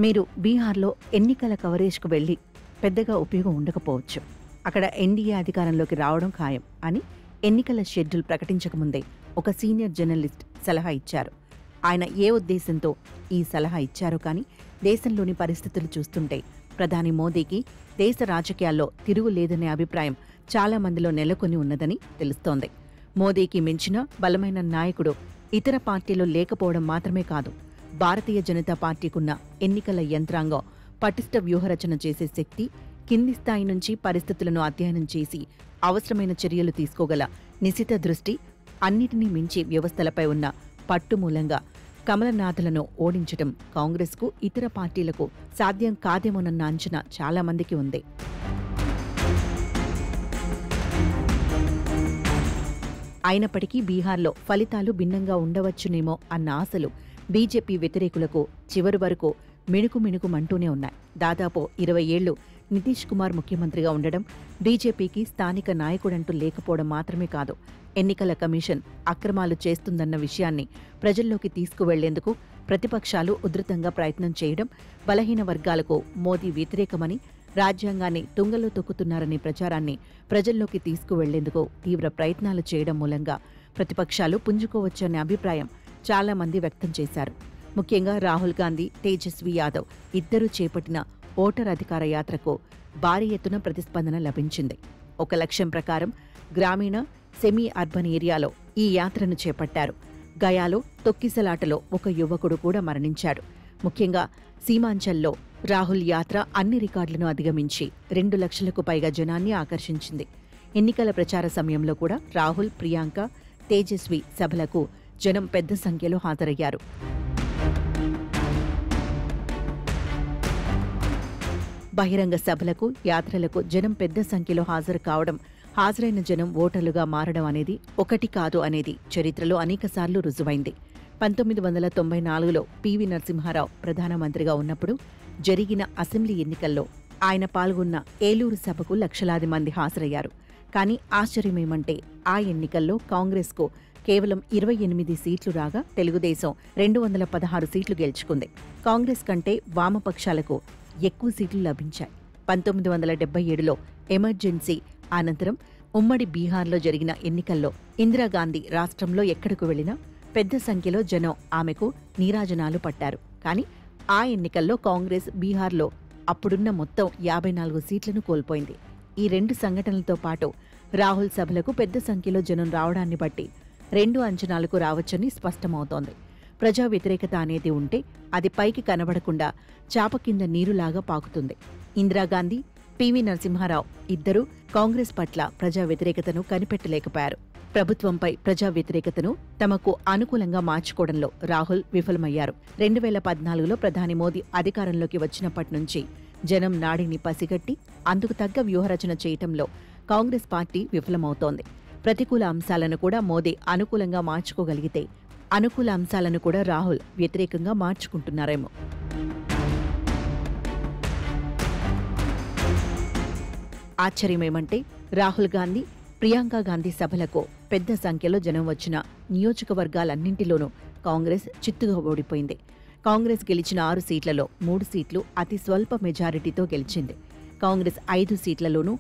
మీరు బీహార్లో ఎన్నికల కవరేజ్కు వెళ్లి పెద్దగా ఉపయోగం ఉండకపోవచ్చు. అక్కడ ఎన్డీఏ అధికారంలోకి రావడం ఖాయం అని ఎన్నికల షెడ్యూల్ ప్రకటించకముందే ఒక సీనియర్ జర్నలిస్ట్ సలహా ఇచ్చారు. ఆయన ఏ ఉద్దేశంతో ఈ సలహా ఇచ్చారో కానీ దేశంలోని పరిస్థితులు చూస్తుంటే ప్రధాని మోదీకి దేశ రాజకీయాల్లో తిరుగులేదనే అభిప్రాయం చాలా మందిలో నెలకొని ఉన్నదని తెలుస్తోంది. మోదీకి మించిన బలమైన నాయకుడు ఇతర పార్టీలో లేకపోవడం మాత్రమే కాదు, భారతీయ జనతా పార్టీకున్న ఎన్నికల యంత్రాంగం పటిష్ట వ్యూహరచన చేసే శక్తి, కింది స్థాయి నుంచి పరిస్థితులను అధ్యయనం చేసి అవసరమైన చర్యలు తీసుకోగల నిశిత దృష్టి, అన్నిటినీ మించి వ్యవస్థలపై ఉన్న పట్టు మూలంగా కమలనాథులను ఓడించడం కాంగ్రెస్కు ఇతర పార్టీలకు సాధ్యం కాదేమోనన్న అంచనా చాలా మందికి ఉంది. అయినప్పటికీ బీహార్లో ఫలితాలు భిన్నంగా ఉండవచ్చునేమో అన్న ఆశలు బీజేపీ వ్యతిరేకులకు చివరి వరకు మిణుకుమిణుకుమంటూనే ఉన్నాయి. దాదాపు 20 ఏళ్లు నితీష్ కుమార్ ముఖ్యమంత్రిగా ఉండడం, బీజేపీకి స్థానిక నాయకుడంటూ లేకపోవడం మాత్రమే కాదు, ఎన్నికల కమిషన్ అక్రమాలు చేస్తుందన్న విషయాన్ని ప్రజల్లోకి తీసుకువెళ్లేందుకు ప్రతిపక్షాలు ఉధృతంగా ప్రయత్నం చేయడం, బలహీన వర్గాలకు మోదీ వ్యతిరేకమని, రాజ్యాంగాన్ని తుంగలో తొక్కుతున్నారనే ప్రచారాన్ని ప్రజల్లోకి తీసుకువెళ్లేందుకు తీవ్ర ప్రయత్నాలు చేయడం మూలంగా ప్రతిపక్షాలు పుంజుకోవచ్చనే అభిప్రాయం చాలా మంది వ్యక్తం చేశారు. ముఖ్యంగా రాహుల్ గాంధీ, తేజస్వి యాదవ్ ఇద్దరూ చేపట్టిన ఓటర్ అధికార యాత్రకు భారీ ఎత్తున ప్రతిస్పందన లభించింది. ఒక లక్ష్యం ప్రకారం గ్రామీణ, సెమీ అర్బన్ ఏరియాలో ఈ యాత్రను చేపట్టారు. గయాలో తొక్కిసలాటలో ఒక యువకుడు కూడా మరణించాడు. ముఖ్యంగా సీమాంచల్లో రాహుల్ యాత్ర అన్ని రికార్డులను అధిగమించి 2 లక్షలకు పైగా జనాన్ని ఆకర్షించింది. ఎన్నికల ప్రచార సమయంలో కూడా రాహుల్, ప్రియాంక, తేజస్వి సభలకు జనం పెద్ద సంఖ్యలో హాజరయ్యారు. బహిరంగ సభలకు, యాత్రలకు జనం పెద్ద సంఖ్యలో హాజరు కావడం, హాజరైన జనం ఓటర్లుగా మారడం అనేది ఒకటి కాదు అనేది చరిత్రలో అనేకసార్లు రుజువైంది. 1994లో పివి నరసింహారావు ప్రధానమంత్రిగా ఉన్నప్పుడు జరిగిన అసెంబ్లీ ఎన్నికల్లో ఆయన పాల్గొన్న ఏలూరు సభకు లక్షలాది మంది హాజరయ్యారు. కానీ ఆశ్చర్యమేమంటే ఆ ఎన్నికల్లో కాంగ్రెస్కు కేవలం 28 సీట్లు రాగా తెలుగుదేశం 216 సీట్లు గెలుచుకుంది. కాంగ్రెస్ కంటే వామపక్షాలకు ఎక్కువ సీట్లు లభించాయి. 1977లో ఎమర్జెన్సీ అనంతరం ఉమ్మడి బీహార్లో జరిగిన ఎన్నికల్లో ఇందిరాగాంధీ రాష్ట్రంలో ఎక్కడకు వెళ్లినా పెద్ద సంఖ్యలో జనం ఆమెకు నీరాజనాలు పట్టారు. కానీ ఆ ఎన్నికల్లో కాంగ్రెస్ బీహార్లో అప్పుడున్న మొత్తం 54 సీట్లను కోల్పోయింది. ఈ 2 సంఘటనలతో పాటు రాహుల్ సభలకు పెద్ద సంఖ్యలో జనం రావడాన్ని బట్టి 2 అంచనాలకు రావచ్చని స్పష్టమవుతోంది. ప్రజా వ్యతిరేకత అనేది ఉంటే అది పైకి కనబడకుండా చాప కింద నీరులాగా పాకుతుంది. ఇందిరాగాంధీ, పివి నరసింహారావు ఇద్దరూ కాంగ్రెస్ పట్ల ప్రజా వ్యతిరేకతను కనిపెట్టలేకపోయారు. ప్రభుత్వంపై ప్రజా వ్యతిరేకతను తమకు అనుకూలంగా మార్చుకోవడంలో రాహుల్ విఫలమయ్యారు. 2014లో ప్రధాని మోదీ అధికారంలోకి వచ్చినప్పటి నుంచి జనం నాడిని పసిగట్టి అందుకు తగ్గ వ్యూహరచన చేయటంలో కాంగ్రెస్ పార్టీ విఫలమవుతోంది. ప్రతికూల అంశాలను కూడా మోదీ అనుకూలంగా మార్చుకోగలిగితే అనుకూల అంశాలను కూడా రాహుల్ వ్యతిరేకంగా మార్చుకుంటున్నారేమో. ఆశ్చర్యమేమంటే రాహుల్ గాంధీ, ప్రియాంకా గాంధీ సభలకు పెద్ద సంఖ్యలో జనం వచ్చిన నియోజకవర్గాలన్నింటిలోనూ కాంగ్రెస్ చిత్తుగా ఓడిపోయింది. కాంగ్రెస్ గెలిచిన 6 సీట్లలో 3 సీట్లు అతి స్వల్ప మెజారిటీతో గెలిచింది. కాంగ్రెస్ 5 సీట్లలోనూ,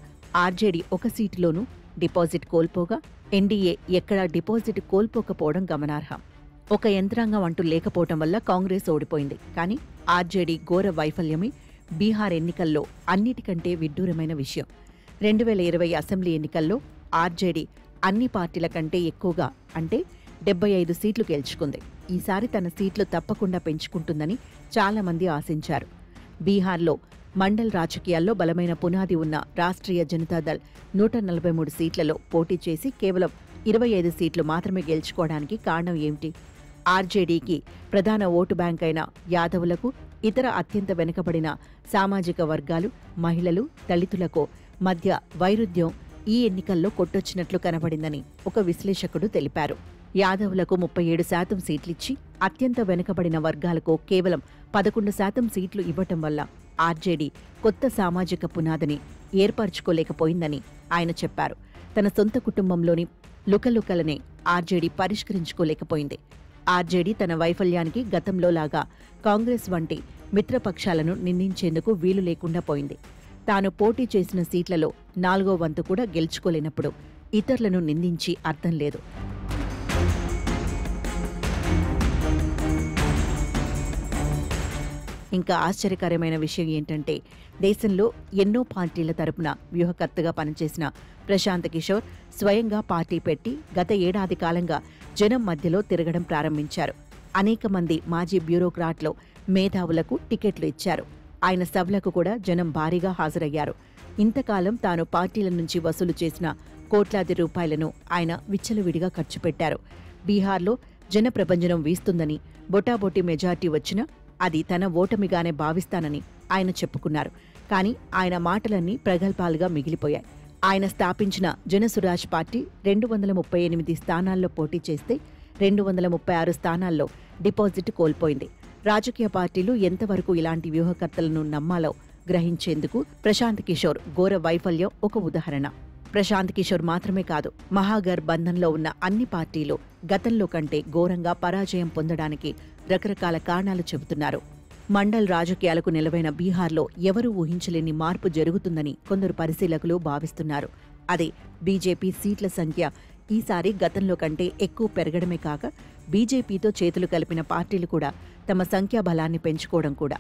ఆర్జేడీ 1 సీటులోనూ డిపాజిట్ కోల్పోగా ఎన్డీఏ ఎక్కడా డిపాజిట్ కోల్పోకపోవడం గమనార్హం. ఒక యంత్రాంగం అంటూ లేకపోవటం వల్ల కాంగ్రెస్ ఓడిపోయింది. కానీ ఆర్జేడీ ఘోర వైఫల్యమే బీహార్ ఎన్నికల్లో అన్నిటికంటే విడ్డూరమైన విషయం. 2020 అసెంబ్లీ ఎన్నికల్లో ఆర్జేడీ అన్ని పార్టీల కంటే ఎక్కువగా అంటే 75 సీట్లు గెలుచుకుంది. ఈసారి తన సీట్లు తప్పకుండా పెంచుకుంటుందని చాలామంది ఆశించారు. బీహార్లో మండల్ రాజకీయాల్లో బలమైన పునాది ఉన్న రాష్ట్రీయ జనతాదళ్ 143 సీట్లలో పోటీ చేసి కేవలం 25 సీట్లు మాత్రమే గెలుచుకోవడానికి కారణం ఏమిటి? ఆర్జేడీకి ప్రధాన ఓటు బ్యాంక్ అయిన యాదవులకు, ఇతర అత్యంత వెనుకబడిన సామాజిక వర్గాలు, మహిళలు, దళితులకు మధ్య వైరుధ్యం ఈ ఎన్నికల్లో కొట్టొచ్చినట్లు కనబడిందని ఒక విశ్లేషకుడు తెలిపారు. యాదవులకు 37% సీట్లిచ్చి అత్యంత వెనుకబడిన వర్గాలకు కేవలం 11% సీట్లు ఇవ్వటం వల్ల ఆర్జేడీ కొత్త సామాజిక పునాదిని ఏర్పరచుకోలేకపోయిందని ఆయన చెప్పారు. తన సొంత కుటుంబంలోని లుకలుకలనే ఆర్జేడీ పరిష్కరించుకోలేకపోయింది. ఆర్జేడీ తన వైఫల్యానికి గతంలో లాగా కాంగ్రెస్ వంటి మిత్రపక్షాలను నిందించేందుకు వీలు లేకుండా పోయింది. తాను పోటీ చేసిన సీట్లలో 4వ వంతు కూడా గెలుచుకోలేనప్పుడు ఇతరులను నిందించి అర్థం లేదు. ఇంకా ఆశ్చర్యకరమైన విషయం ఏంటంటే, దేశంలో ఎన్నో పార్టీల తరపున వ్యూహకర్తగా పనిచేసిన ప్రశాంత్ కిషోర్ స్వయంగా పార్టీ పెట్టి గత ఏడాది కాలంగా జనం మధ్యలో తిరగడం ప్రారంభించారు. అనేక మంది మాజీ బ్యూరోక్రాట్లు, మేధావులకు టికెట్లు ఇచ్చారు. ఆయన సభలకు కూడా జనం భారీగా హాజరయ్యారు. ఇంతకాలం తాను పార్టీల నుంచి వసూలు చేసిన కోట్లాది రూపాయలను ఆయన విచ్చలవిడిగా ఖర్చు పెట్టారు. బీహార్లో జనప్రబంజనం వీస్తుందని, బొటాబొటి మెజార్టీ వచ్చినా అది తన ఓటమిగానే భావిస్తానని ఆయన చెప్పుకున్నారు. కానీ ఆయన మాటలన్నీ ప్రగల్భాలుగా మిగిలిపోయాయి. ఆయన స్థాపించిన జనసురాజ్ పార్టీ 238 స్థానాల్లో పోటీ చేస్తే 236 స్థానాల్లో డిపాజిట్ కోల్పోయింది. రాజకీయ పార్టీలు ఎంతవరకు ఇలాంటి వ్యూహకర్తలను నమ్మాలో గ్రహించేందుకు ప్రశాంత్ కిషోర్ ఘోర వైఫల్యం ఒక ఉదాహరణ. ప్రశాంత్ కిషోర్ మాత్రమే కాదు, మహాగర్ బంధంలో ఉన్న అన్ని పార్టీలు గతంలో కంటే ఘోరంగా పరాజయం పొందడానికి రకరకాల కారణాలు చెబుతున్నారు. మండల్ రాజకీయాలకు నిలవైన బీహార్లో ఎవరూ ఊహించలేని మార్పు జరుగుతుందని కొందరు పరిశీలకులు భావిస్తున్నారు. అదే బీజేపీ సీట్ల సంఖ్య ఈసారి గతంలో కంటే ఎక్కువ పెరగడమే కాక, బీజేపీతో చేతులు కలిపిన పార్టీలు కూడా తమ సంఖ్యాబలాన్ని పెంచుకోవడం కూడా.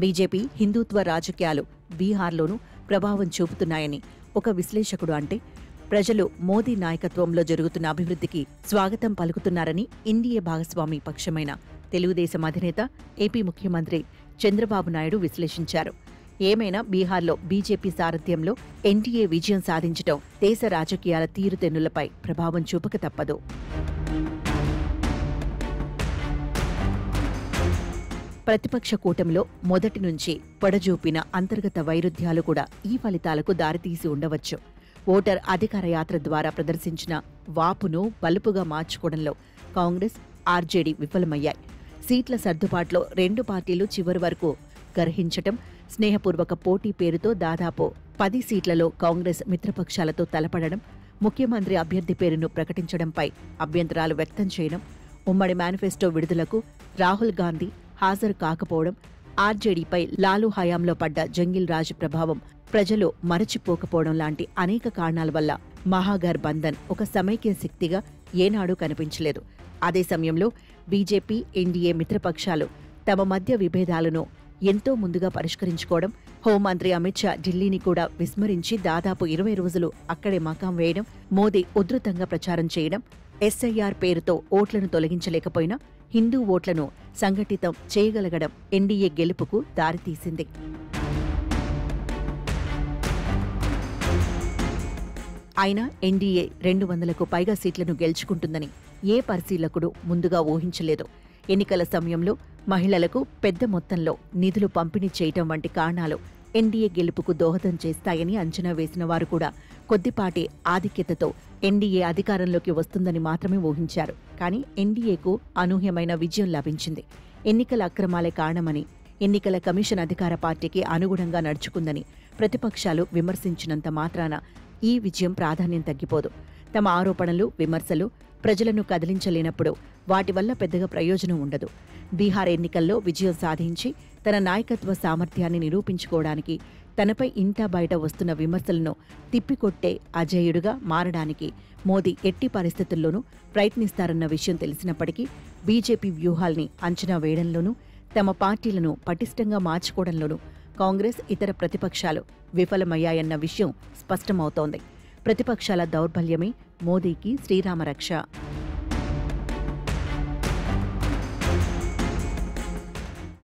బీజేపీ హిందూత్వ రాజకీయాలు బీహార్లోనూ ప్రభావం చూపుతున్నాయని ఒక విశ్లేషకుడు అంటే, ప్రజలు మోదీ నాయకత్వంలో జరుగుతున్న అభివృద్ధికి స్వాగతం పలుకుతున్నారని ఎన్డీఏ భాగస్వామి పక్షమైన తెలుగుదేశం అధినేత, ఏపీ ముఖ్యమంత్రి చంద్రబాబు నాయుడు విశ్లేషించారు. ఏమైనా బీహార్లో బీజేపీ సారథ్యంలో ఎన్డీఏ విజయం సాధించడం దేశ రాజకీయాల తీరుతెన్నులపై ప్రభావం చూపక తప్పదు. ప్రతిపక్ష కూటమిలో మొదటి నుంచి పొడజూపిన అంతర్గత వైరుధ్యాలు కూడా ఈ ఫలితాలకు దారితీసి ఉండవచ్చు. ఓటర్ అధికార యాత్ర ద్వారా ప్రదర్శించిన వాపును బలుపుగా మార్చుకోవడంలో కాంగ్రెస్, ఆర్జేడీ విఫలమయ్యాయి. సీట్ల సర్దుబాటులో రెండు పార్టీలు చివరి వరకు గర్హించటం, స్నేహపూర్వక పోటీ పేరుతో దాదాపు 10 సీట్లలో కాంగ్రెస్ మిత్రపక్షాలతో తలపడడం, ముఖ్యమంత్రి అభ్యర్థి పేరును ప్రకటించడంపై అభ్యంతరాలు వ్యక్తం చేయడం, ఉమ్మడి మేనిఫెస్టో విడుదలకు రాహుల్ గాంధీ హాజరు కాకపోవడం, ఆర్జేడీపై లాలూ హయాంలో పడ్డ జంగిల్ రాజ్ ప్రభావం ప్రజలు మరచిపోకపోవడం లాంటి అనేక కారణాల వల్ల మహాగర్ బంధన్ ఒక సమైక్య శక్తిగా ఏనాడూ కనిపించలేదు. అదే సమయంలో బీజేపీ, ఎన్డీఏ మిత్రపక్షాలు తమ మధ్య విభేదాలను ఎంతో ముందుగా పరిష్కరించుకోవడం, హోంమంత్రి అమిత్ షా ఢిల్లీని కూడా విస్మరించి దాదాపు 20 రోజులు అక్కడే మకాం వేయడం, మోదీ ఉధృతంగా ప్రచారం చేయడం, ఎస్ఐఆర్ పేరుతో ఓట్లను తొలగించలేకపోయినా హిందూ ఓట్లను సంఘటితం చేయగలగడం ఎన్డీఏ గెలుపుకు దారితీసింది. అయినా ఎన్డీఏ 200కు పైగా సీట్లను గెలుచుకుంటుందని ఏ పరిశీలకుడు ముందుగా ఊహించలేదు. ఎన్నికల సమయంలో మహిళలకు పెద్ద మొత్తంలో నిధులు పంపిణీ చేయటం వంటి కారణాలు ఎన్డీఏ గెలుపుకు దోహదం చేస్తాయని అంచనా వేసిన వారు కూడా కొద్దిపాటి ఆధిక్యతతో ఎన్డీఏ అధికారంలోకి వస్తుందని మాత్రమే ఊహించారు. కానీ ఎన్డీఏకు అనూహ్యమైన విజయం లభించింది. ఎన్నికల అక్రమాలే కారణమని, ఎన్నికల కమిషన్ అధికార పార్టీకి అనుగుణంగా నడుచుకుందని ప్రతిపక్షాలు విమర్శించినంత మాత్రాన ఈ విజయం ప్రాధాన్యం తగ్గిపోదు. తమ ఆరోపణలు, విమర్శలు ప్రజలను కదిలించలేనప్పుడు వాటి వల్ల పెద్దగా ప్రయోజనం ఉండదు. బీహార్ ఎన్నికల్లో విజయం సాధించి తన నాయకత్వ సామర్థ్యాన్ని నిరూపించుకోవడానికి, తనపై ఇంటా బయట వస్తున్న విమర్శలను తిప్పికొట్టే అజేయుడుగా మారడానికి మోదీ ఎట్టి పరిస్థితుల్లోనూ ప్రయత్నిస్తారన్న విషయం తెలిసినప్పటికీ బీజేపీ వ్యూహాల్ని అంచనా వేయడంలోనూ, తమ పార్టీలను పటిష్టంగా మార్చుకోవడంలోనూ కాంగ్రెస్, ఇతర ప్రతిపక్షాలు విఫలమయ్యాయన్న విషయం స్పష్టమవుతోంది. ప్రతిపక్షాల దౌర్బల్యమే మోదీకి శ్రీరామరక్ష.